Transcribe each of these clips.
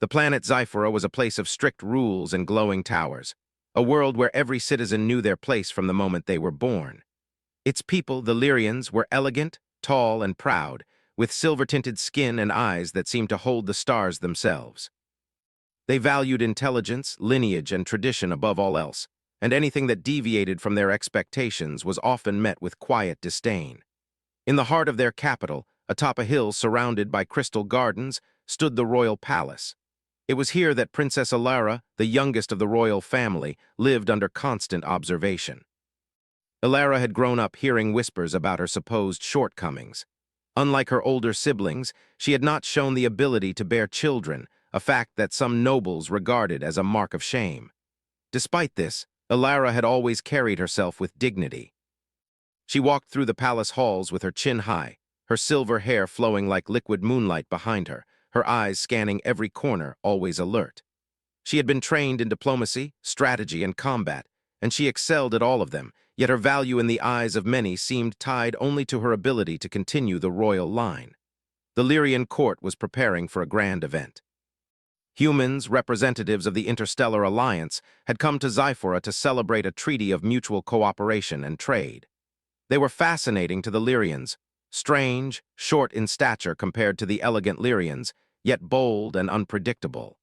The planet Zyphora was a place of strict rules and glowing towers, a world where every citizen knew their place from the moment they were born. Its people, the Lyrians, were elegant, tall, and proud, with silver-tinted skin and eyes that seemed to hold the stars themselves. They valued intelligence, lineage, and tradition above all else, and anything that deviated from their expectations was often met with quiet disdain. In the heart of their capital, atop a hill surrounded by crystal gardens, stood the royal palace. It was here that Princess Elara, the youngest of the royal family, lived under constant observation. Elara had grown up hearing whispers about her supposed shortcomings. Unlike her older siblings, she had not shown the ability to bear children, a fact that some nobles regarded as a mark of shame. Despite this, Elara had always carried herself with dignity. She walked through the palace halls with her chin high, her silver hair flowing like liquid moonlight behind her, her eyes scanning every corner, always alert. She had been trained in diplomacy, strategy, and combat, and she excelled at all of them, yet her value in the eyes of many seemed tied only to her ability to continue the royal line. The Lyrian court was preparing for a grand event. Humans, representatives of the Interstellar Alliance, had come to Zyphora to celebrate a treaty of mutual cooperation and trade. They were fascinating to the Lyrians, strange, short in stature compared to the elegant Lyrians, yet bold and unpredictable.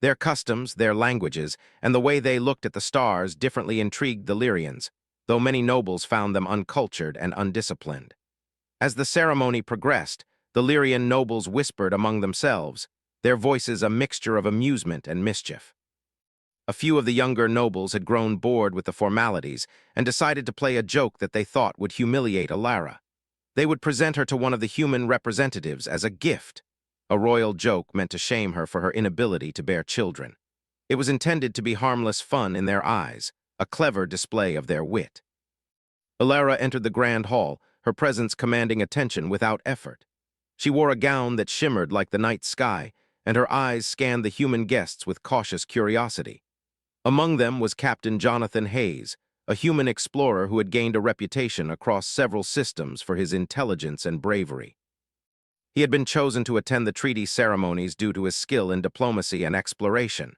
Their customs, their languages, and the way they looked at the stars differently intrigued the Lyrians, though many nobles found them uncultured and undisciplined. As the ceremony progressed, the Lyrian nobles whispered among themselves, their voices a mixture of amusement and mischief. A few of the younger nobles had grown bored with the formalities and decided to play a joke that they thought would humiliate Elara. They would present her to one of the human representatives as a gift, a royal joke meant to shame her for her inability to bear children. It was intended to be harmless fun in their eyes, a clever display of their wit. Elara entered the grand hall, her presence commanding attention without effort. She wore a gown that shimmered like the night sky, and her eyes scanned the human guests with cautious curiosity. Among them was Captain Jonathan Hayes, a human explorer who had gained a reputation across several systems for his intelligence and bravery. He had been chosen to attend the treaty ceremonies due to his skill in diplomacy and exploration.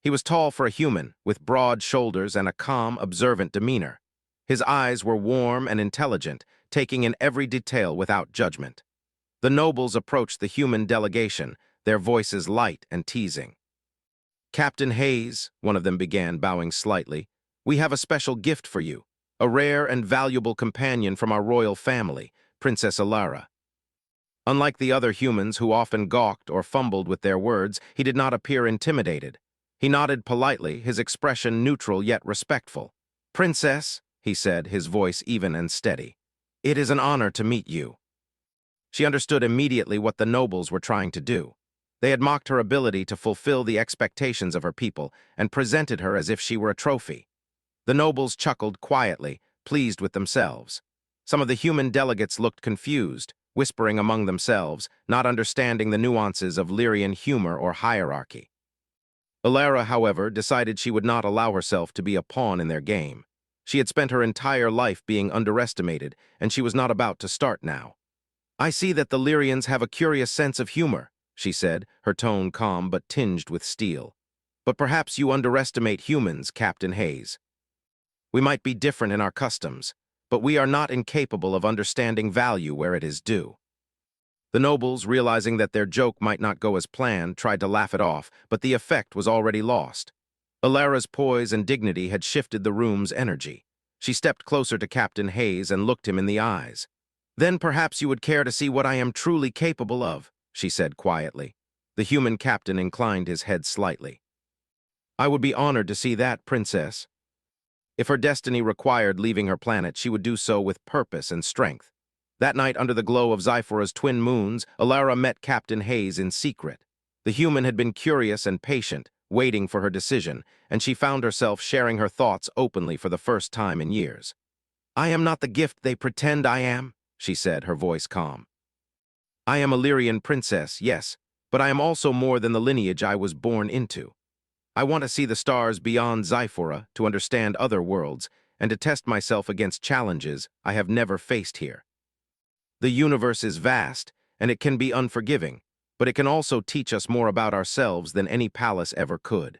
He was tall for a human, with broad shoulders and a calm, observant demeanor. His eyes were warm and intelligent, taking in every detail without judgment. The nobles approached the human delegation, their voices light and teasing. "Captain Hayes," one of them began, bowing slightly, "we have a special gift for you, a rare and valuable companion from our royal family, Princess Elara." Unlike the other humans who often gawked or fumbled with their words, he did not appear intimidated. He nodded politely, his expression neutral yet respectful. "Princess," he said, his voice even and steady, "it is an honor to meet you." She understood immediately what the nobles were trying to do. They had mocked her ability to fulfill the expectations of her people and presented her as if she were a trophy. The nobles chuckled quietly, pleased with themselves. Some of the human delegates looked confused, whispering among themselves, not understanding the nuances of Lyrian humor or hierarchy. Elara, however, decided she would not allow herself to be a pawn in their game. She had spent her entire life being underestimated, and she was not about to start now. "I see that the Lyrians have a curious sense of humor," she said, her tone calm but tinged with steel. "But perhaps you underestimate humans, Captain Hayes. We might be different in our customs, but we are not incapable of understanding value where it is due." The nobles, realizing that their joke might not go as planned, tried to laugh it off, but the effect was already lost. Elara's poise and dignity had shifted the room's energy. She stepped closer to Captain Hayes and looked him in the eyes. "Then perhaps you would care to see what I am truly capable of," she said quietly. The human captain inclined his head slightly. "I would be honored to see that, Princess." If her destiny required leaving her planet, she would do so with purpose and strength. That night, under the glow of Zyphora's twin moons, Elara met Captain Hayes in secret. The human had been curious and patient, waiting for her decision, and she found herself sharing her thoughts openly for the first time in years. "I am not the gift they pretend I am," she said, her voice calm. "I am a Lyrian princess, yes, but I am also more than the lineage I was born into. I want to see the stars beyond Zyphora, to understand other worlds, and to test myself against challenges I have never faced here. The universe is vast, and it can be unforgiving, but it can also teach us more about ourselves than any palace ever could.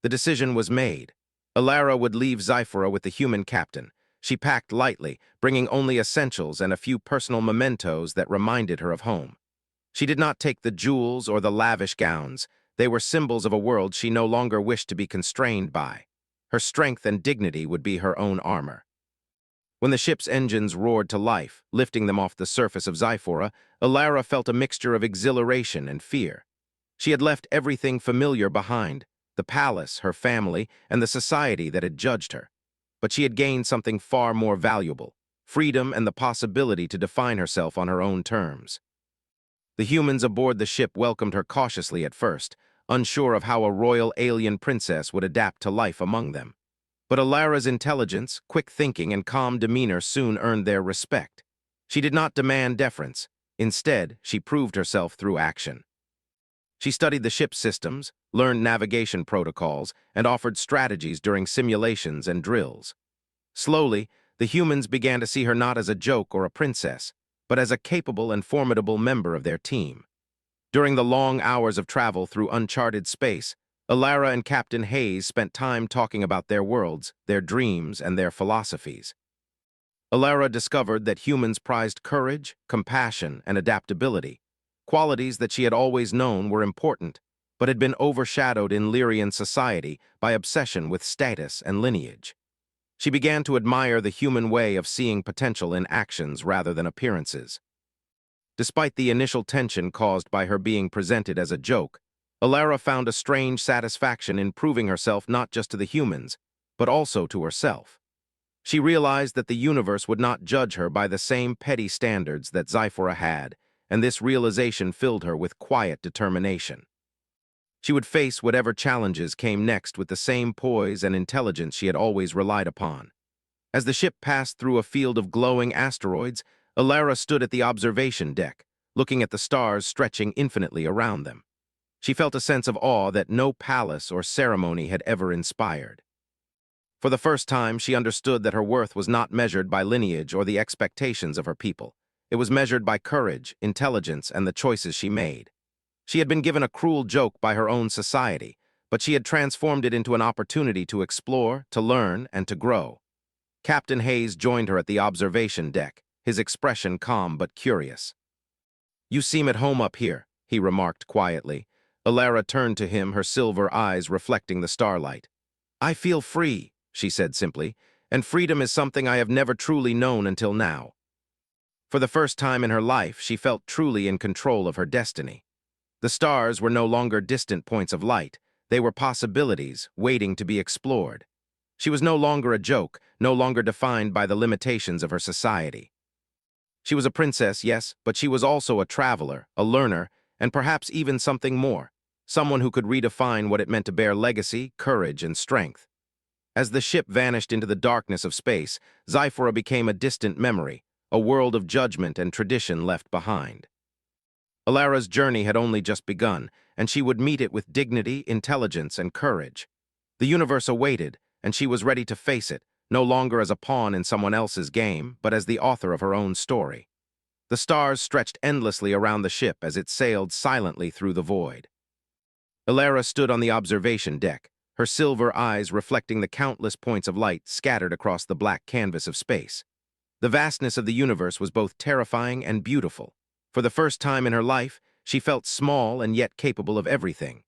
The decision was made. Alara would leave Zyphora with the human captain. She packed lightly, bringing only essentials and a few personal mementos that reminded her of home. She did not take the jewels or the lavish gowns. They were symbols of a world she no longer wished to be constrained by. Her strength and dignity would be her own armor. When the ship's engines roared to life, lifting them off the surface of Zyphora, Alara felt a mixture of exhilaration and fear. She had left everything familiar behind, the palace, her family, and the society that had judged her. But she had gained something far more valuable, freedom and the possibility to define herself on her own terms. The humans aboard the ship welcomed her cautiously at first, unsure of how a royal alien princess would adapt to life among them. But Alara's intelligence, quick thinking, and calm demeanor soon earned their respect. She did not demand deference. Instead, she proved herself through action. She studied the ship's systems, learned navigation protocols, and offered strategies during simulations and drills. Slowly, the humans began to see her not as a joke or a princess, but as a capable and formidable member of their team. During the long hours of travel through uncharted space, Alara and Captain Hayes spent time talking about their worlds, their dreams, and their philosophies. Alara discovered that humans prized courage, compassion, and adaptability, qualities that she had always known were important, but had been overshadowed in Lyrian society by obsession with status and lineage. She began to admire the human way of seeing potential in actions rather than appearances. Despite the initial tension caused by her being presented as a joke, Alara found a strange satisfaction in proving herself not just to the humans, but also to herself. She realized that the universe would not judge her by the same petty standards that Zyphora had, and this realization filled her with quiet determination. She would face whatever challenges came next with the same poise and intelligence she had always relied upon. As the ship passed through a field of glowing asteroids, Alara stood at the observation deck, looking at the stars stretching infinitely around them. She felt a sense of awe that no palace or ceremony had ever inspired. For the first time, she understood that her worth was not measured by lineage or the expectations of her people. It was measured by courage, intelligence, and the choices she made. She had been given a cruel joke by her own society, but she had transformed it into an opportunity to explore, to learn, and to grow. Captain Hayes joined her at the observation deck, his expression calm but curious. "You seem at home up here," he remarked quietly. Alara turned to him, her silver eyes reflecting the starlight. "I feel free," she said simply, "and freedom is something I have never truly known until now." For the first time in her life, she felt truly in control of her destiny. The stars were no longer distant points of light. They were possibilities waiting to be explored. She was no longer a joke, no longer defined by the limitations of her society. She was a princess, yes, but she was also a traveler, a learner, and perhaps even something more, someone who could redefine what it meant to bear legacy, courage, and strength. As the ship vanished into the darkness of space, Zyphora became a distant memory, a world of judgment and tradition left behind. Alara's journey had only just begun, and she would meet it with dignity, intelligence, and courage. The universe awaited, and she was ready to face it, no longer as a pawn in someone else's game, but as the author of her own story. The stars stretched endlessly around the ship as it sailed silently through the void. Alara stood on the observation deck, her silver eyes reflecting the countless points of light scattered across the black canvas of space. The vastness of the universe was both terrifying and beautiful. For the first time in her life, she felt small and yet capable of everything.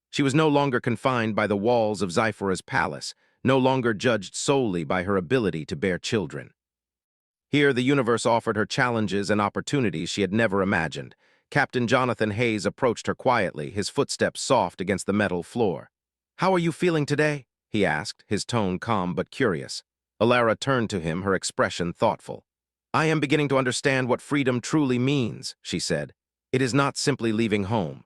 She was no longer confined by the walls of Zyphora's palace, no longer judged solely by her ability to bear children. Here, the universe offered her challenges and opportunities she had never imagined. Captain Jonathan Hayes approached her quietly, his footsteps soft against the metal floor. "How are you feeling today?" he asked, his tone calm but curious. Alara turned to him, her expression thoughtful. "I am beginning to understand what freedom truly means," she said. "It is not simply leaving home.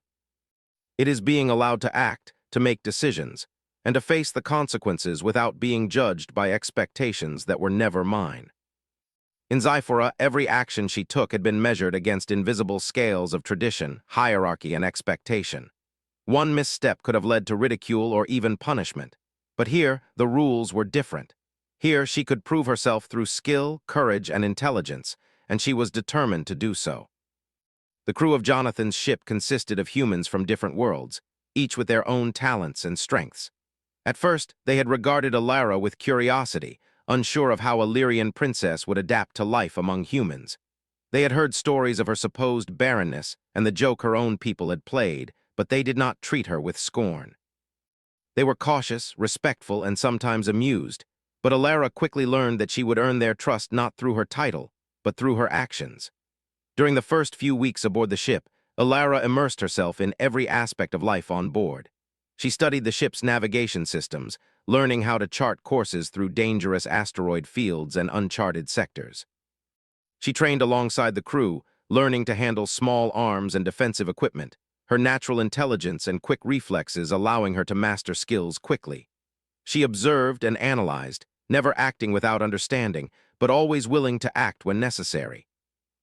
It is being allowed to act, to make decisions, and to face the consequences without being judged by expectations that were never mine." In Zyphora, every action she took had been measured against invisible scales of tradition, hierarchy, and expectation. One misstep could have led to ridicule or even punishment. But here, the rules were different. Here, she could prove herself through skill, courage, and intelligence, and she was determined to do so. The crew of Jonathan's ship consisted of humans from different worlds, each with their own talents and strengths. At first, they had regarded Alara with curiosity, unsure of how a Lyrian princess would adapt to life among humans. They had heard stories of her supposed barrenness and the joke her own people had played, but they did not treat her with scorn. They were cautious, respectful, and sometimes amused, but Alara quickly learned that she would earn their trust not through her title, but through her actions. During the first few weeks aboard the ship, Alara immersed herself in every aspect of life on board. She studied the ship's navigation systems, learning how to chart courses through dangerous asteroid fields and uncharted sectors. She trained alongside the crew, learning to handle small arms and defensive equipment, her natural intelligence and quick reflexes allowing her to master skills quickly. She observed and analyzed, never acting without understanding, but always willing to act when necessary.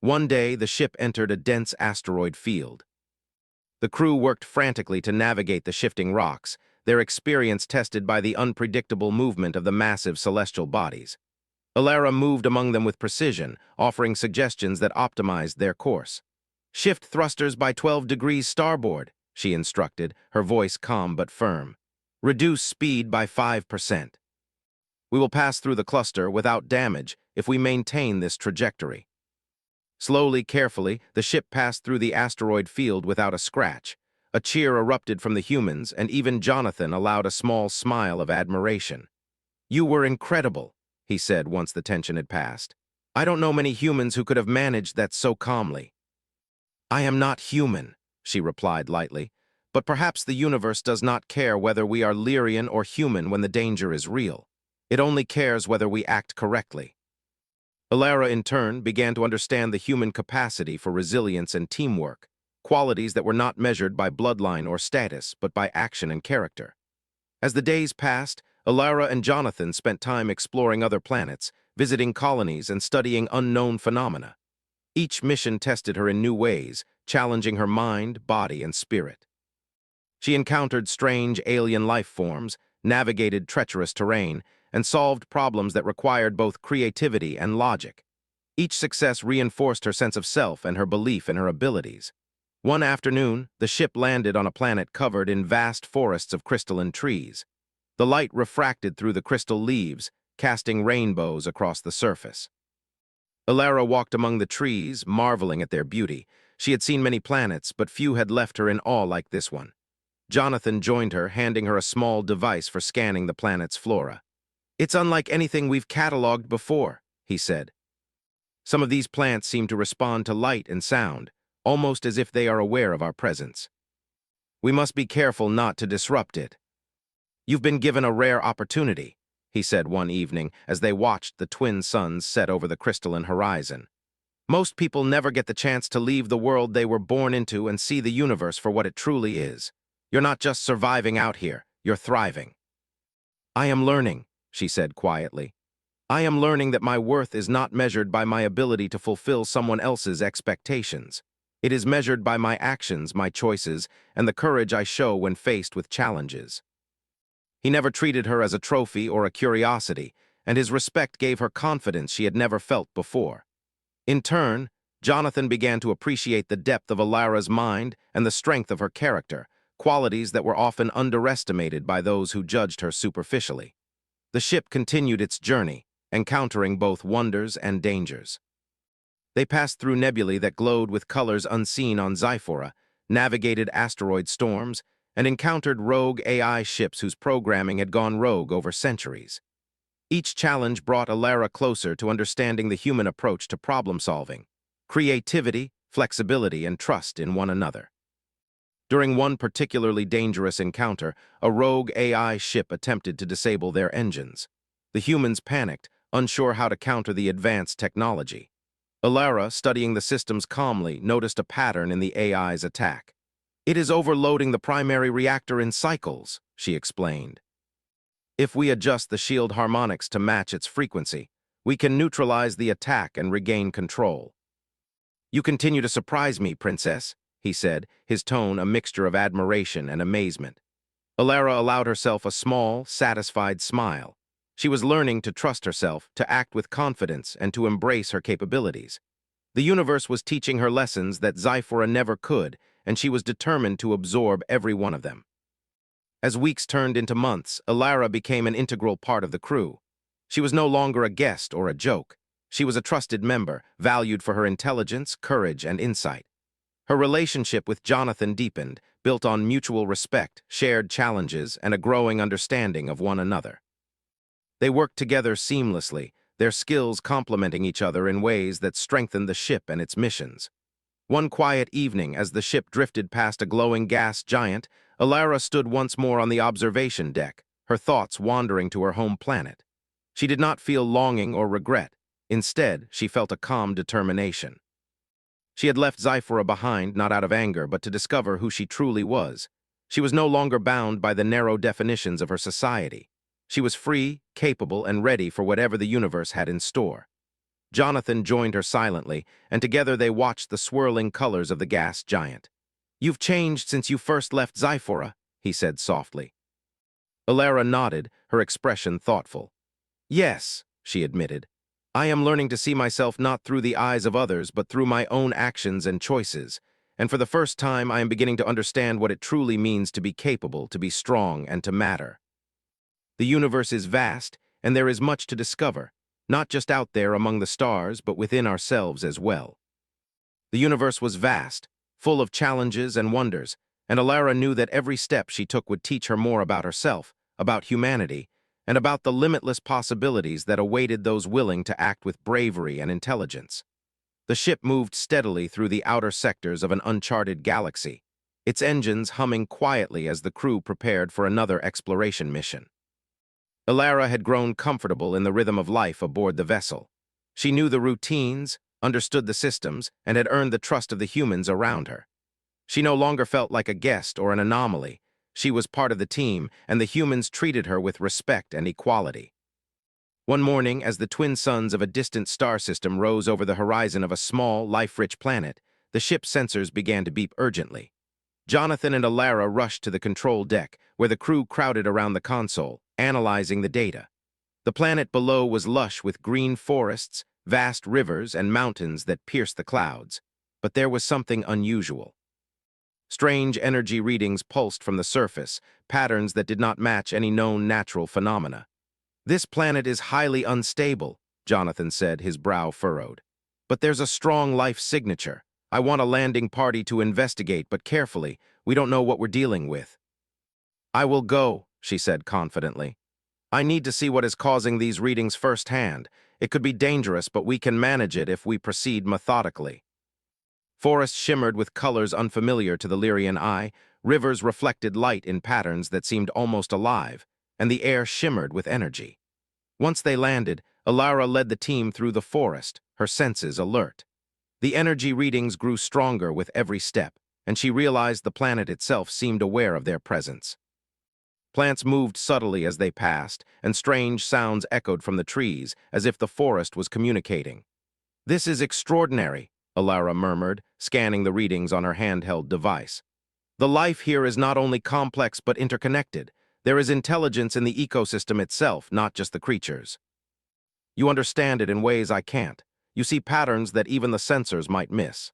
One day, the ship entered a dense asteroid field. The crew worked frantically to navigate the shifting rocks, their experience tested by the unpredictable movement of the massive celestial bodies. Alara moved among them with precision, offering suggestions that optimized their course. "Shift thrusters by 12 degrees starboard," she instructed, her voice calm but firm. "Reduce speed by 5%. We will pass through the cluster without damage if we maintain this trajectory." Slowly, carefully, the ship passed through the asteroid field without a scratch. A cheer erupted from the humans, and even Jonathan allowed a small smile of admiration. "You were incredible," he said once the tension had passed. "I don't know many humans who could have managed that so calmly." "I am not human," she replied lightly, "but perhaps the universe does not care whether we are Lyrian or human when the danger is real. It only cares whether we act correctly." Alara, in turn, began to understand the human capacity for resilience and teamwork, qualities that were not measured by bloodline or status, but by action and character. As the days passed, Alara and Jonathan spent time exploring other planets, visiting colonies, and studying unknown phenomena. Each mission tested her in new ways, challenging her mind, body, and spirit. She encountered strange alien life forms, navigated treacherous terrain, and solved problems that required both creativity and logic. Each success reinforced her sense of self and her belief in her abilities. One afternoon, the ship landed on a planet covered in vast forests of crystalline trees. The light refracted through the crystal leaves, casting rainbows across the surface. Alara walked among the trees, marveling at their beauty. She had seen many planets, but few had left her in awe like this one. Jonathan joined her, handing her a small device for scanning the planet's flora. "It's unlike anything we've cataloged before," he said. "Some of these plants seem to respond to light and sound, almost as if they are aware of our presence. We must be careful not to disrupt it." "You've been given a rare opportunity," he said one evening as they watched the twin suns set over the crystalline horizon. "Most people never get the chance to leave the world they were born into and see the universe for what it truly is. You're not just surviving out here, you're thriving." "I am learning," she said quietly. "I am learning that my worth is not measured by my ability to fulfill someone else's expectations. It is measured by my actions, my choices, and the courage I show when faced with challenges." He never treated her as a trophy or a curiosity, and his respect gave her confidence she had never felt before. In turn, Jonathan began to appreciate the depth of Alara's mind and the strength of her character, qualities that were often underestimated by those who judged her superficially. The ship continued its journey, encountering both wonders and dangers. They passed through nebulae that glowed with colors unseen on Xiphora, navigated asteroid storms, and encountered rogue AI ships whose programming had gone rogue over centuries. Each challenge brought Alara closer to understanding the human approach to problem-solving, creativity, flexibility, and trust in one another. During one particularly dangerous encounter, a rogue AI ship attempted to disable their engines. The humans panicked, unsure how to counter the advanced technology. Alara, studying the systems calmly, noticed a pattern in the AI's attack. "It is overloading the primary reactor in cycles," she explained. "If we adjust the shield harmonics to match its frequency, we can neutralize the attack and regain control." "You continue to surprise me, Princess," he said, his tone a mixture of admiration and amazement. Alara allowed herself a small, satisfied smile. She was learning to trust herself, to act with confidence, and to embrace her capabilities. The universe was teaching her lessons that Zyphora never could, and she was determined to absorb every one of them. As weeks turned into months, Alara became an integral part of the crew. She was no longer a guest or a joke. She was a trusted member, valued for her intelligence, courage, and insight. Her relationship with Jonathan deepened, built on mutual respect, shared challenges, and a growing understanding of one another. They worked together seamlessly, their skills complementing each other in ways that strengthened the ship and its missions. One quiet evening, as the ship drifted past a glowing gas giant, Alara stood once more on the observation deck, her thoughts wandering to her home planet. She did not feel longing or regret. Instead, she felt a calm determination. She had left Zyphora behind, not out of anger, but to discover who she truly was. She was no longer bound by the narrow definitions of her society. She was free, capable, and ready for whatever the universe had in store. Jonathan joined her silently, and together they watched the swirling colors of the gas giant. "You've changed since you first left Zyphora," he said softly. Alara nodded, her expression thoughtful. "Yes," she admitted. "I am learning to see myself not through the eyes of others, but through my own actions and choices. And for the first time, I am beginning to understand what it truly means to be capable, to be strong, and to matter. The universe is vast, and there is much to discover, not just out there among the stars, but within ourselves as well." The universe was vast, full of challenges and wonders, and Alara knew that every step she took would teach her more about herself, about humanity, and about the limitless possibilities that awaited those willing to act with bravery and intelligence. The ship moved steadily through the outer sectors of an uncharted galaxy, its engines humming quietly as the crew prepared for another exploration mission. Alara had grown comfortable in the rhythm of life aboard the vessel. She knew the routines, understood the systems, and had earned the trust of the humans around her. She no longer felt like a guest or an anomaly. She was part of the team, and the humans treated her with respect and equality. One morning, as the twin suns of a distant star system rose over the horizon of a small, life-rich planet, the ship's sensors began to beep urgently. Jonathan and Alara rushed to the control deck, where the crew crowded around the console, analyzing the data. The planet below was lush with green forests, vast rivers, and mountains that pierced the clouds. But there was something unusual. Strange energy readings pulsed from the surface, patterns that did not match any known natural phenomena. "This planet is highly unstable," Jonathan said, his brow furrowed. "But there's a strong life signature. I want a landing party to investigate, but carefully. We don't know what we're dealing with." "I will go," she said confidently. "I need to see what is causing these readings firsthand. It could be dangerous, but we can manage it if we proceed methodically." Forests shimmered with colors unfamiliar to the Lyrian eye, rivers reflected light in patterns that seemed almost alive, and the air shimmered with energy. Once they landed, Alara led the team through the forest, her senses alert. The energy readings grew stronger with every step, and she realized the planet itself seemed aware of their presence. Plants moved subtly as they passed, and strange sounds echoed from the trees, as if the forest was communicating. "This is extraordinary," Alara murmured, scanning the readings on her handheld device. "The life here is not only complex but interconnected. There is intelligence in the ecosystem itself, not just the creatures. You understand it in ways I can't. You see patterns that even the sensors might miss."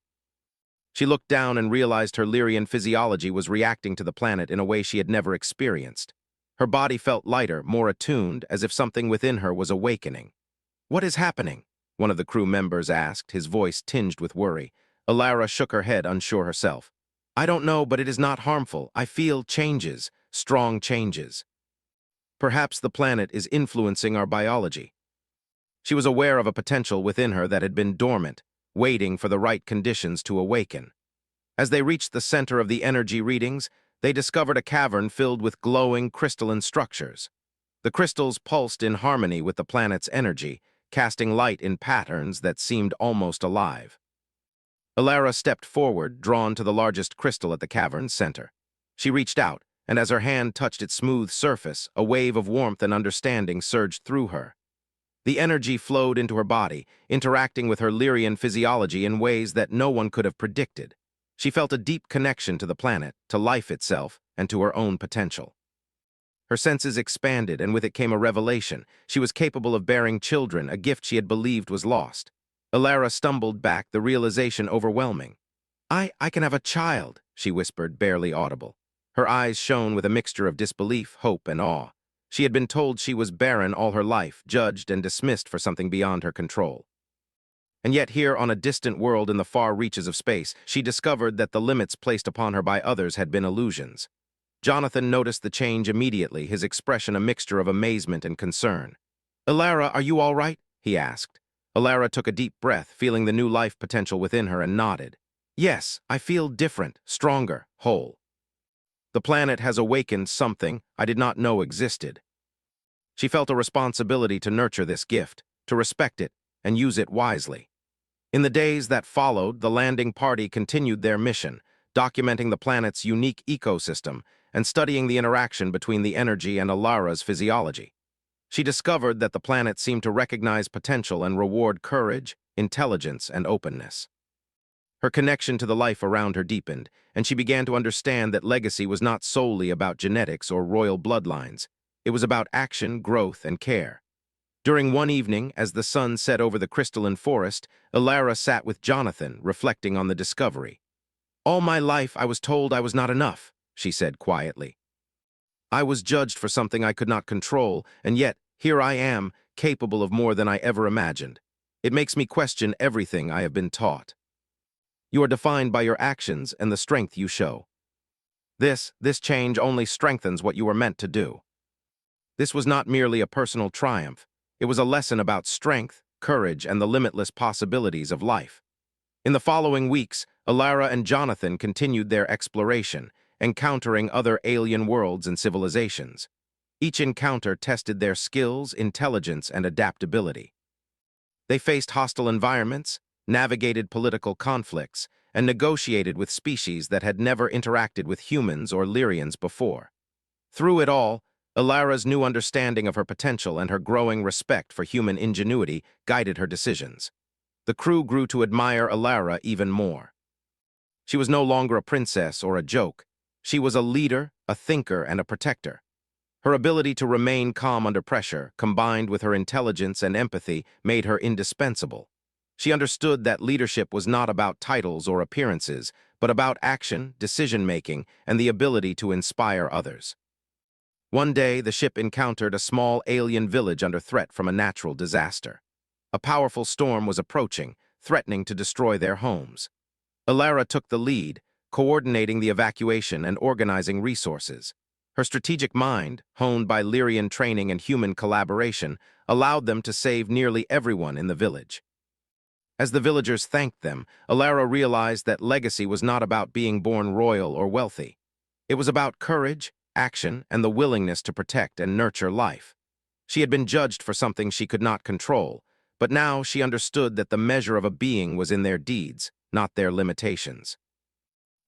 She looked down and realized her Lyrian physiology was reacting to the planet in a way she had never experienced. Her body felt lighter, more attuned, as if something within her was awakening. "What is happening?" one of the crew members asked, his voice tinged with worry. Alara shook her head, unsure herself. "I don't know, but it is not harmful. I feel changes, strong changes. Perhaps the planet is influencing our biology." She was aware of a potential within her that had been dormant, waiting for the right conditions to awaken. As they reached the center of the energy readings, they discovered a cavern filled with glowing crystalline structures. The crystals pulsed in harmony with the planet's energy, casting light in patterns that seemed almost alive. Alara stepped forward, drawn to the largest crystal at the cavern's center. She reached out, and as her hand touched its smooth surface, a wave of warmth and understanding surged through her. The energy flowed into her body, interacting with her Lyrian physiology in ways that no one could have predicted. She felt a deep connection to the planet, to life itself, and to her own potential. Her senses expanded, and with it came a revelation. She was capable of bearing children, a gift she had believed was lost. Alara stumbled back, the realization overwhelming. I can have a child, she whispered, barely audible. Her eyes shone with a mixture of disbelief, hope, and awe. She had been told she was barren all her life, judged and dismissed for something beyond her control. And yet here, on a distant world in the far reaches of space, she discovered that the limits placed upon her by others had been illusions. Jonathan noticed the change immediately, his expression a mixture of amazement and concern. "Alara, are you all right?" he asked. Alara took a deep breath, feeling the new life potential within her, and nodded. "Yes, I feel different, stronger, whole. The planet has awakened something I did not know existed." She felt a responsibility to nurture this gift, to respect it, and use it wisely. In the days that followed, the landing party continued their mission, documenting the planet's unique ecosystem and studying the interaction between the energy and Alara's physiology. She discovered that the planet seemed to recognize potential and reward courage, intelligence, and openness. Her connection to the life around her deepened, and she began to understand that legacy was not solely about genetics or royal bloodlines. It was about action, growth, and care. During one evening, as the sun set over the crystalline forest, Alara sat with Jonathan, reflecting on the discovery. "All my life I was told I was not enough," she said quietly. "I was judged for something I could not control, and yet, here I am, capable of more than I ever imagined. It makes me question everything I have been taught. You are defined by your actions and the strength you show. This change only strengthens what you were meant to do." This was not merely a personal triumph. It was a lesson about strength, courage, and the limitless possibilities of life. In the following weeks, Alara and Jonathan continued their exploration, encountering other alien worlds and civilizations. Each encounter tested their skills, intelligence, and adaptability. They faced hostile environments, navigated political conflicts, and negotiated with species that had never interacted with humans or Lyrians before. Through it all, Alara's new understanding of her potential and her growing respect for human ingenuity guided her decisions. The crew grew to admire Alara even more. She was no longer a princess or a joke. She was a leader, a thinker, and a protector. Her ability to remain calm under pressure, combined with her intelligence and empathy, made her indispensable. She understood that leadership was not about titles or appearances, but about action, decision-making, and the ability to inspire others. One day, the ship encountered a small alien village under threat from a natural disaster. A powerful storm was approaching, threatening to destroy their homes. Alara took the lead, coordinating the evacuation and organizing resources. Her strategic mind, honed by Lyrian training and human collaboration, allowed them to save nearly everyone in the village. As the villagers thanked them, Alara realized that legacy was not about being born royal or wealthy. It was about courage, action, and the willingness to protect and nurture life. She had been judged for something she could not control, but now she understood that the measure of a being was in their deeds, not their limitations.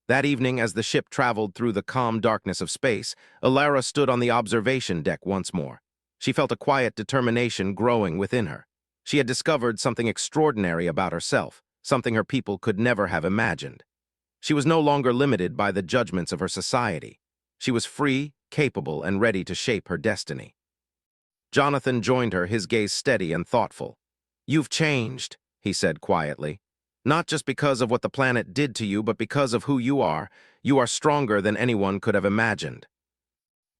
That evening, as the ship traveled through the calm darkness of space, Alara stood on the observation deck once more. She felt a quiet determination growing within her. She had discovered something extraordinary about herself, something her people could never have imagined. She was no longer limited by the judgments of her society. She was free, capable, and ready to shape her destiny. Jonathan joined her, his gaze steady and thoughtful. "You've changed," he said quietly. "Not just because of what the planet did to you, but because of who you are. You are stronger than anyone could have imagined.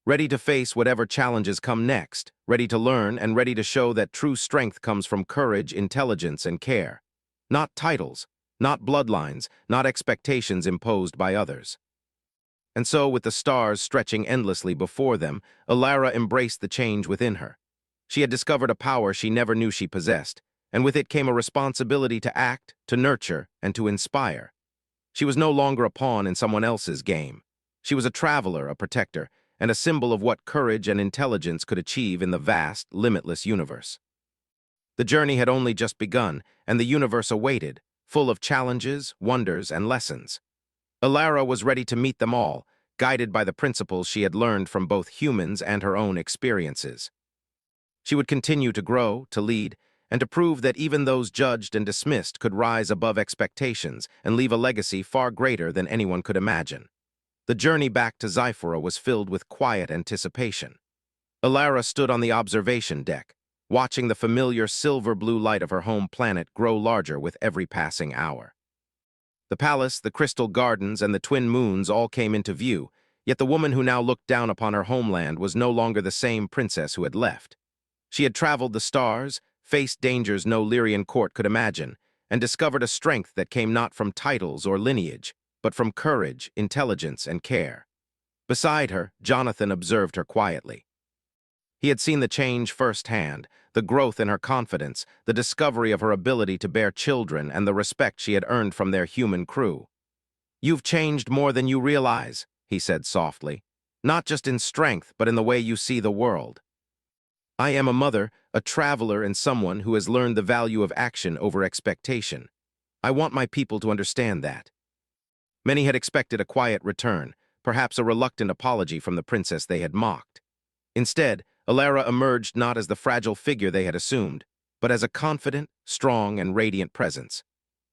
Ready to face whatever challenges come next, ready to learn, and ready to show that true strength comes from courage, intelligence, and care. Not titles, not bloodlines, not expectations imposed by others." And so, with the stars stretching endlessly before them, Alara embraced the change within her. She had discovered a power she never knew she possessed, and with it came a responsibility to act, to nurture, and to inspire. She was no longer a pawn in someone else's game. She was a traveler, a protector, and a symbol of what courage and intelligence could achieve in the vast, limitless universe. The journey had only just begun, and the universe awaited, full of challenges, wonders, and lessons. Alara was ready to meet them all, guided by the principles she had learned from both humans and her own experiences. She would continue to grow, to lead, and to prove that even those judged and dismissed could rise above expectations and leave a legacy far greater than anyone could imagine. The journey back to Zyphora was filled with quiet anticipation. Alara stood on the observation deck, watching the familiar silver-blue light of her home planet grow larger with every passing hour. The palace, the crystal gardens, and the twin moons all came into view, yet the woman who now looked down upon her homeland was no longer the same princess who had left. She had traveled the stars, faced dangers no Lyrian court could imagine, and discovered a strength that came not from titles or lineage, but from courage, intelligence, and care. Beside her, Jonathan observed her quietly. He had seen the change firsthand, the growth in her confidence, the discovery of her ability to bear children, and the respect she had earned from their human crew. "You've changed more than you realize," he said softly, "not just in strength, but in the way you see the world. I am a mother, a traveler, and someone who has learned the value of action over expectation. I want my people to understand that." Many had expected a quiet return, perhaps a reluctant apology from the princess they had mocked. Instead, Alara emerged not as the fragile figure they had assumed, but as a confident, strong, and radiant presence.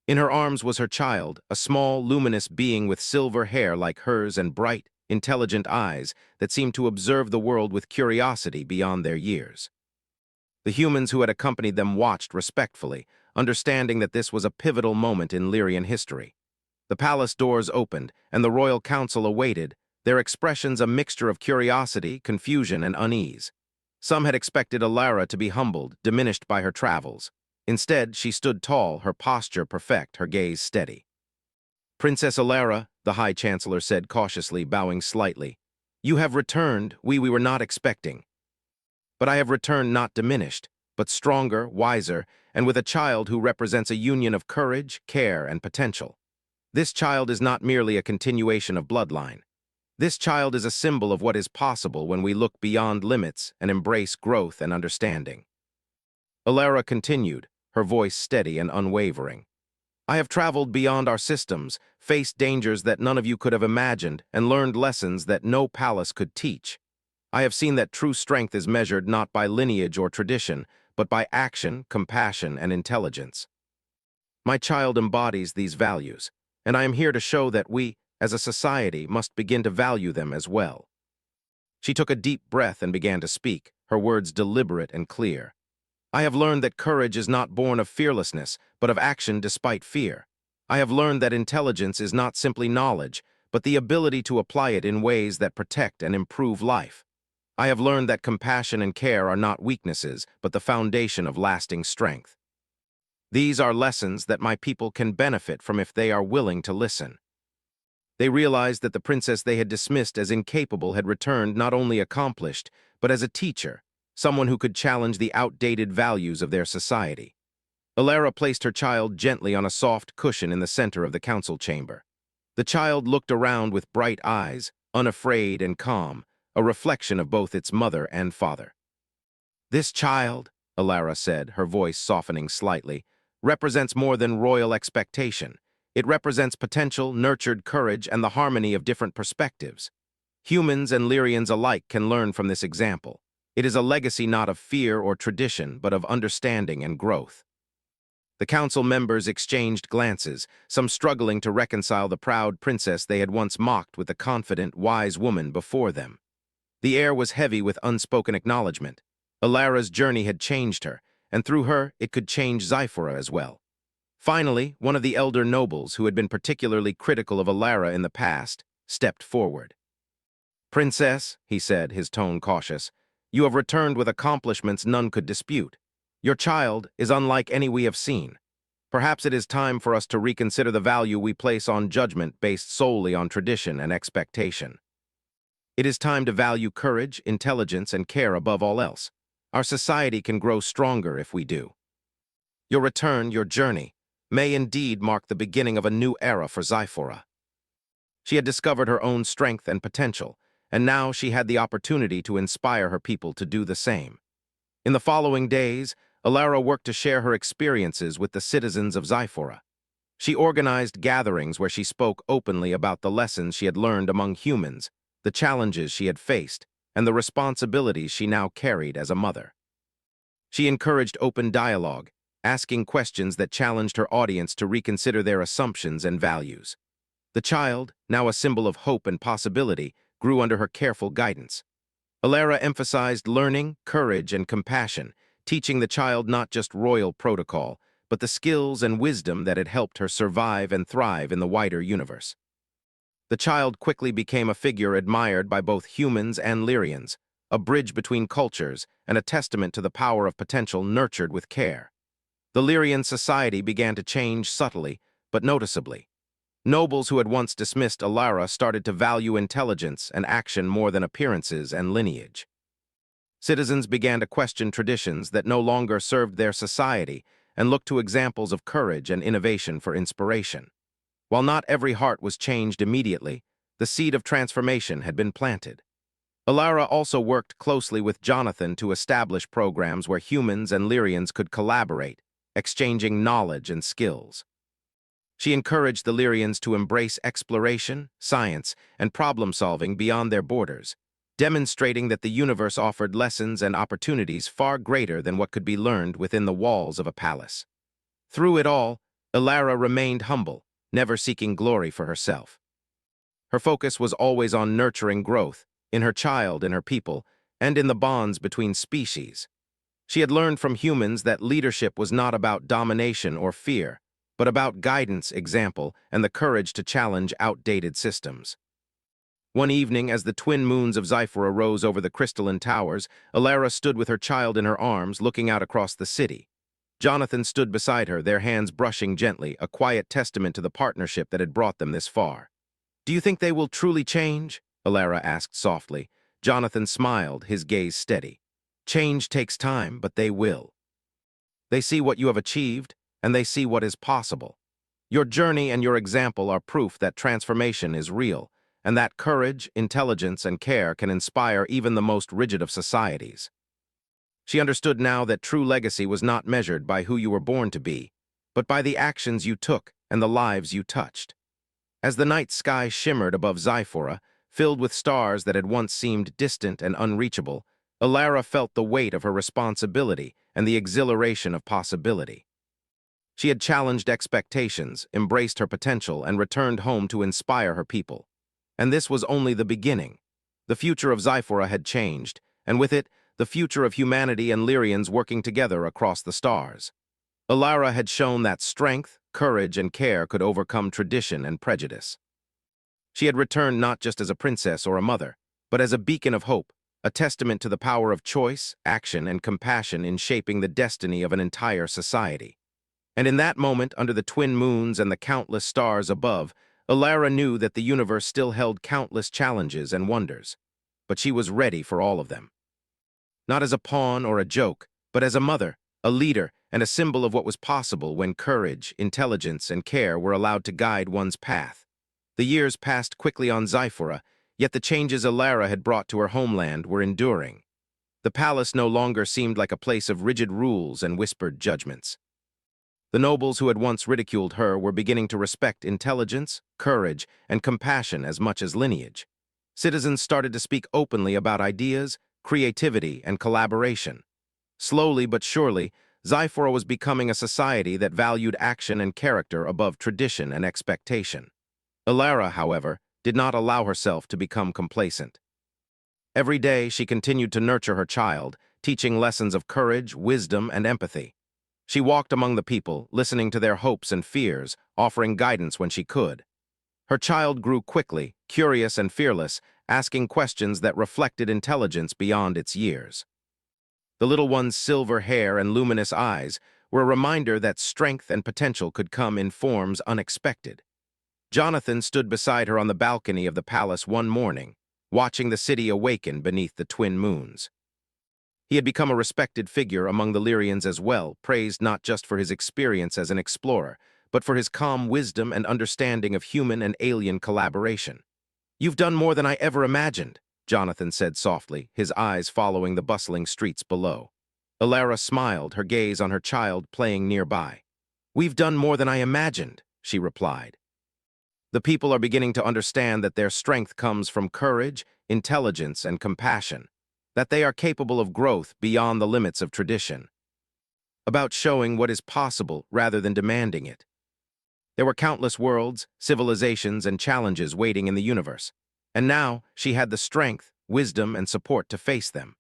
In her arms was her child, a small, luminous being with silver hair like hers and bright, intelligent eyes that seemed to observe the world with curiosity beyond their years. The humans who had accompanied them watched respectfully, understanding that this was a pivotal moment in Lyrian history. The palace doors opened, and the royal council awaited, their expressions a mixture of curiosity, confusion, and unease. Some had expected Alara to be humbled, diminished by her travels. Instead, she stood tall, her posture perfect, her gaze steady. "Princess Alara," the High Chancellor said cautiously, bowing slightly, "you have returned, we were not expecting. But I have returned not diminished, but stronger, wiser, and with a child who represents a union of courage, care, and potential. This child is not merely a continuation of bloodline. This child is a symbol of what is possible when we look beyond limits and embrace growth and understanding." Alara continued, her voice steady and unwavering. "I have traveled beyond our systems, faced dangers that none of you could have imagined, and learned lessons that no palace could teach. I have seen that true strength is measured not by lineage or tradition, but by action, compassion, and intelligence. My child embodies these values, and I am here to show that we, as a society, must begin to value them as well." She took a deep breath and began to speak, her words deliberate and clear. "I have learned that courage is not born of fearlessness, but of action despite fear. I have learned that intelligence is not simply knowledge, but the ability to apply it in ways that protect and improve life. I have learned that compassion and care are not weaknesses, but the foundation of lasting strength. These are lessons that my people can benefit from if they are willing to listen." They realized that the princess they had dismissed as incapable had returned not only accomplished, but as a teacher, someone who could challenge the outdated values of their society. Alara placed her child gently on a soft cushion in the center of the council chamber. The child looked around with bright eyes, unafraid and calm, a reflection of both its mother and father. "This child," Alara said, her voice softening slightly, "represents more than royal expectation. It represents potential, nurtured courage, and the harmony of different perspectives. Humans and Lyrians alike can learn from this example. It is a legacy not of fear or tradition, but of understanding and growth." The council members exchanged glances, some struggling to reconcile the proud princess they had once mocked with the confident, wise woman before them. The air was heavy with unspoken acknowledgement. Alara's journey had changed her, and through her it could change Zyphora as well. Finally, one of the elder nobles, who had been particularly critical of Alara in the past, stepped forward. "Princess," he said, his tone cautious, "you have returned with accomplishments none could dispute. Your child is unlike any we have seen. Perhaps it is time for us to reconsider the value we place on judgment based solely on tradition and expectation. It is time to value courage, intelligence, and care above all else. Our society can grow stronger if we do. Your return, your journey, may indeed mark the beginning of a new era for Zyphora." She had discovered her own strength and potential, and now she had the opportunity to inspire her people to do the same. In the following days, Alara worked to share her experiences with the citizens of Zyphora. She organized gatherings where she spoke openly about the lessons she had learned among humans, the challenges she had faced, and the responsibilities she now carried as a mother. She encouraged open dialogue, asking questions that challenged her audience to reconsider their assumptions and values. The child, now a symbol of hope and possibility, grew under her careful guidance. Alara emphasized learning, courage, and compassion, teaching the child not just royal protocol, but the skills and wisdom that had helped her survive and thrive in the wider universe. The child quickly became a figure admired by both humans and Lyrians, a bridge between cultures and a testament to the power of potential nurtured with care. The Lyrian society began to change subtly, but noticeably. Nobles who had once dismissed Alara started to value intelligence and action more than appearances and lineage. Citizens began to question traditions that no longer served their society and looked to examples of courage and innovation for inspiration. While not every heart was changed immediately, the seed of transformation had been planted. Alara also worked closely with Jonathan to establish programs where humans and Lyrians could collaborate, exchanging knowledge and skills. She encouraged the Lyrians to embrace exploration, science, and problem-solving beyond their borders, demonstrating that the universe offered lessons and opportunities far greater than what could be learned within the walls of a palace. Through it all, Alara remained humble, never seeking glory for herself. Her focus was always on nurturing growth, in her child, in her people, and in the bonds between species. She had learned from humans that leadership was not about domination or fear, but about guidance, example, and the courage to challenge outdated systems. One evening, as the twin moons of Zyphora rose over the crystalline towers, Alara stood with her child in her arms, looking out across the city. Jonathan stood beside her, their hands brushing gently, a quiet testament to the partnership that had brought them this far. "Do you think they will truly change?" Alara asked softly. Jonathan smiled, his gaze steady. "Change takes time, but they will. They see what you have achieved, and they see what is possible. Your journey and your example are proof that transformation is real, and that courage, intelligence, and care can inspire even the most rigid of societies." She understood now that true legacy was not measured by who you were born to be, but by the actions you took and the lives you touched. As the night sky shimmered above Zyphora, filled with stars that had once seemed distant and unreachable, Alara felt the weight of her responsibility and the exhilaration of possibility. She had challenged expectations, embraced her potential, and returned home to inspire her people. And this was only the beginning. The future of Zyphora had changed, and with it, the future of humanity and Lyrians working together across the stars. Alara had shown that strength, courage, and care could overcome tradition and prejudice. She had returned not just as a princess or a mother, but as a beacon of hope, a testament to the power of choice, action, and compassion in shaping the destiny of an entire society. And in that moment, under the twin moons and the countless stars above, Alara knew that the universe still held countless challenges and wonders. But she was ready for all of them. Not as a pawn or a joke, but as a mother, a leader, and a symbol of what was possible when courage, intelligence, and care were allowed to guide one's path. The years passed quickly on Zyphora, yet the changes Alara had brought to her homeland were enduring. The palace no longer seemed like a place of rigid rules and whispered judgments. The nobles who had once ridiculed her were beginning to respect intelligence, courage, and compassion as much as lineage. Citizens started to speak openly about ideas, creativity, and collaboration. Slowly but surely, Zyphora was becoming a society that valued action and character above tradition and expectation. Alara, however, did not allow herself to become complacent. Every day, she continued to nurture her child, teaching lessons of courage, wisdom, and empathy. She walked among the people, listening to their hopes and fears, offering guidance when she could. Her child grew quickly, curious and fearless, asking questions that reflected intelligence beyond its years. The little one's silver hair and luminous eyes were a reminder that strength and potential could come in forms unexpected. Jonathan stood beside her on the balcony of the palace one morning, watching the city awaken beneath the twin moons. He had become a respected figure among the Lyrians as well, praised not just for his experience as an explorer, but for his calm wisdom and understanding of human and alien collaboration. "You've done more than I ever imagined," Jonathan said softly, his eyes following the bustling streets below. Alara smiled, her gaze on her child playing nearby. "We've done more than I imagined," she replied. "The people are beginning to understand that their strength comes from courage, intelligence, and compassion, that they are capable of growth beyond the limits of tradition, about showing what is possible rather than demanding it." There were countless worlds, civilizations, and challenges waiting in the universe, and now she had the strength, wisdom, and support to face them.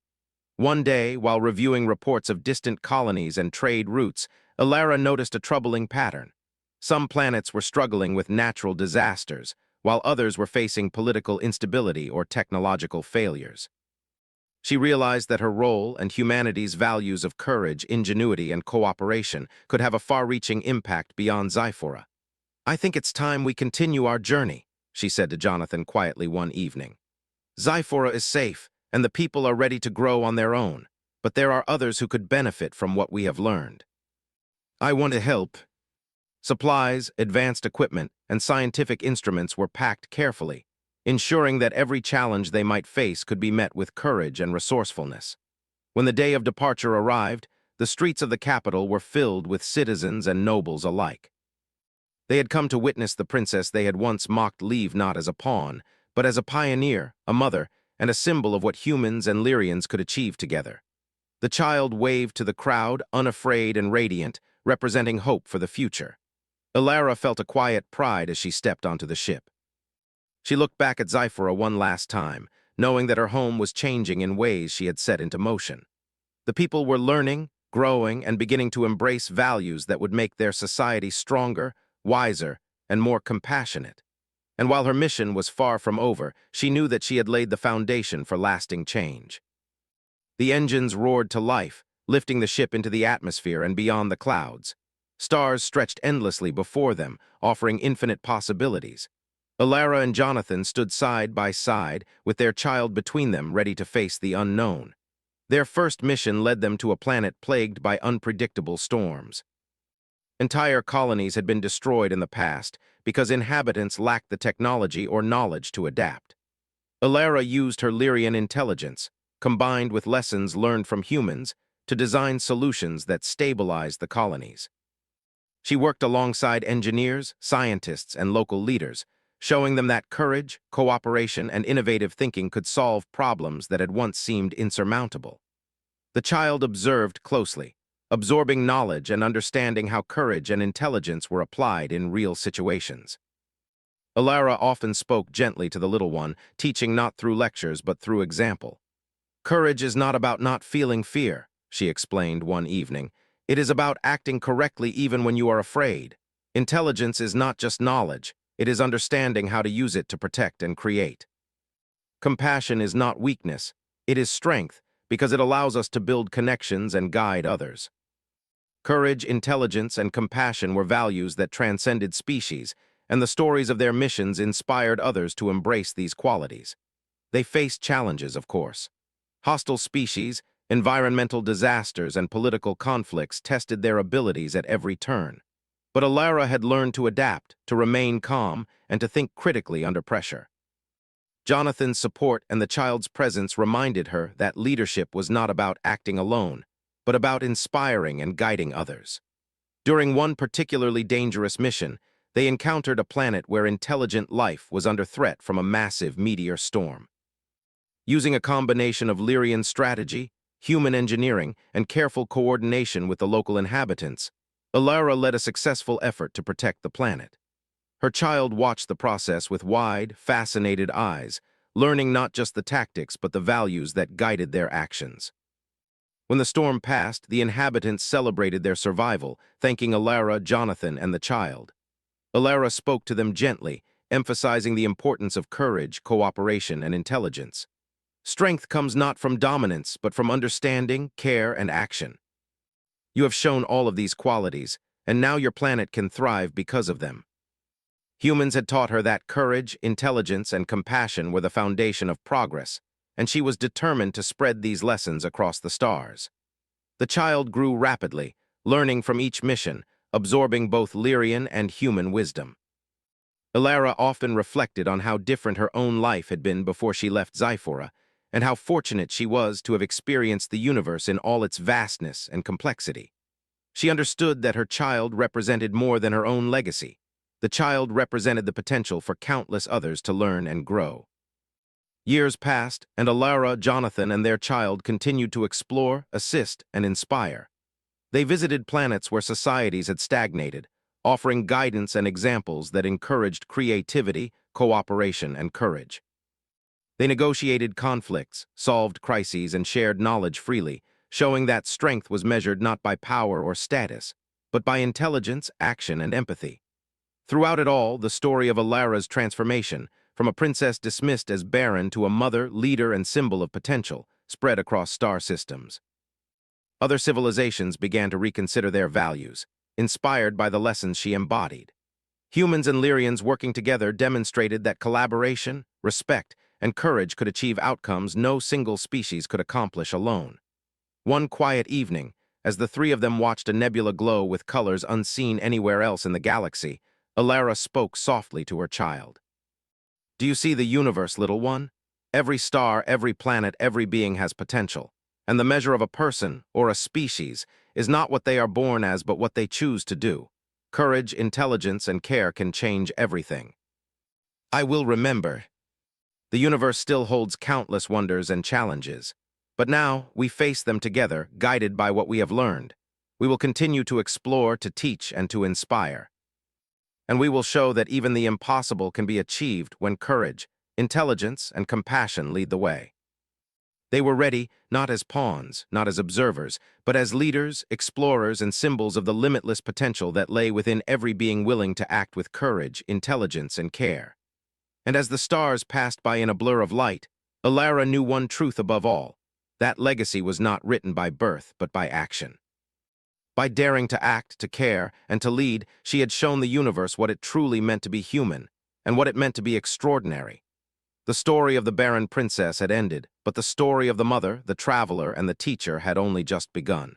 One day, while reviewing reports of distant colonies and trade routes, Alara noticed a troubling pattern. Some planets were struggling with natural disasters, while others were facing political instability or technological failures. She realized that her role and humanity's values of courage, ingenuity, and cooperation could have a far-reaching impact beyond Zyphora. "I think it's time we continue our journey," she said to Jonathan quietly one evening. "Zyphora is safe, and the people are ready to grow on their own, but there are others who could benefit from what we have learned. I want to help." Supplies, advanced equipment, and scientific instruments were packed carefully, ensuring that every challenge they might face could be met with courage and resourcefulness. When the day of departure arrived, the streets of the capital were filled with citizens and nobles alike. They had come to witness the princess they had once mocked leave not as a pawn, but as a pioneer, a mother, and a symbol of what humans and Lyrians could achieve together. The child waved to the crowd, unafraid and radiant, representing hope for the future. Alara felt a quiet pride as she stepped onto the ship. She looked back at Zyphora one last time, knowing that her home was changing in ways she had set into motion. The people were learning, growing, and beginning to embrace values that would make their society stronger, wiser, and more compassionate. And while her mission was far from over, she knew that she had laid the foundation for lasting change. The engines roared to life, lifting the ship into the atmosphere and beyond the clouds. Stars stretched endlessly before them, offering infinite possibilities. Alara and Jonathan stood side by side, with their child between them, ready to face the unknown. Their first mission led them to a planet plagued by unpredictable storms. Entire colonies had been destroyed in the past because inhabitants lacked the technology or knowledge to adapt. Alara used her Lyrian intelligence, combined with lessons learned from humans, to design solutions that stabilized the colonies. She worked alongside engineers, scientists, and local leaders, showing them that courage, cooperation, and innovative thinking could solve problems that had once seemed insurmountable. The child observed closely, absorbing knowledge and understanding how courage and intelligence were applied in real situations. Alara often spoke gently to the little one, teaching not through lectures but through example. "Courage is not about not feeling fear," she explained one evening. "It is about acting correctly even when you are afraid. Intelligence is not just knowledge, it is understanding how to use it to protect and create. Compassion is not weakness, it is strength, because it allows us to build connections and guide others." Courage, intelligence, and compassion were values that transcended species, and the stories of their missions inspired others to embrace these qualities. They faced challenges, of course. Hostile species, environmental disasters, and political conflicts tested their abilities at every turn. But Alara had learned to adapt, to remain calm, and to think critically under pressure. Jonathan's support and the child's presence reminded her that leadership was not about acting alone, but about inspiring and guiding others. During one particularly dangerous mission, they encountered a planet where intelligent life was under threat from a massive meteor storm. Using a combination of Lyrian strategy, human engineering, and careful coordination with the local inhabitants, Alara led a successful effort to protect the planet. Her child watched the process with wide, fascinated eyes, learning not just the tactics but the values that guided their actions. When the storm passed, the inhabitants celebrated their survival, thanking Alara, Jonathan, and the child. Alara spoke to them gently, emphasizing the importance of courage, cooperation, and intelligence. "Strength comes not from dominance, but from understanding, care, and action. You have shown all of these qualities, and now your planet can thrive because of them." Humans had taught her that courage, intelligence, and compassion were the foundation of progress, and she was determined to spread these lessons across the stars. The child grew rapidly, learning from each mission, absorbing both Lyrian and human wisdom. Alara often reflected on how different her own life had been before she left Zyphora, and how fortunate she was to have experienced the universe in all its vastness and complexity. She understood that her child represented more than her own legacy. The child represented the potential for countless others to learn and grow. Years passed, and Alara, Jonathan, and their child continued to explore, assist, and inspire. They visited planets where societies had stagnated, offering guidance and examples that encouraged creativity, cooperation, and courage. They negotiated conflicts, solved crises, and shared knowledge freely, showing that strength was measured not by power or status, but by intelligence, action, and empathy. Throughout it all, the story of Alara's transformation, from a princess dismissed as barren to a mother, leader, and symbol of potential, spread across star systems. Other civilizations began to reconsider their values, inspired by the lessons she embodied. Humans and Lyrians working together demonstrated that collaboration, respect, and courage could achieve outcomes no single species could accomplish alone. One quiet evening, as the three of them watched a nebula glow with colors unseen anywhere else in the galaxy, Alara spoke softly to her child. "Do you see the universe, little one? Every star, every planet, every being has potential. And the measure of a person, or a species, is not what they are born as but what they choose to do. Courage, intelligence, and care can change everything." I will remember. The universe still holds countless wonders and challenges. But now, we face them together, guided by what we have learned. We will continue to explore, to teach, and to inspire. And we will show that even the impossible can be achieved when courage, intelligence, and compassion lead the way. They were ready, not as pawns, not as observers, but as leaders, explorers, and symbols of the limitless potential that lay within every being willing to act with courage, intelligence, and care. And as the stars passed by in a blur of light, Alara knew one truth above all. That legacy was not written by birth, but by action. By daring to act, to care, and to lead, she had shown the universe what it truly meant to be human, and what it meant to be extraordinary. The story of the barren princess had ended, but the story of the mother, the traveler, and the teacher had only just begun.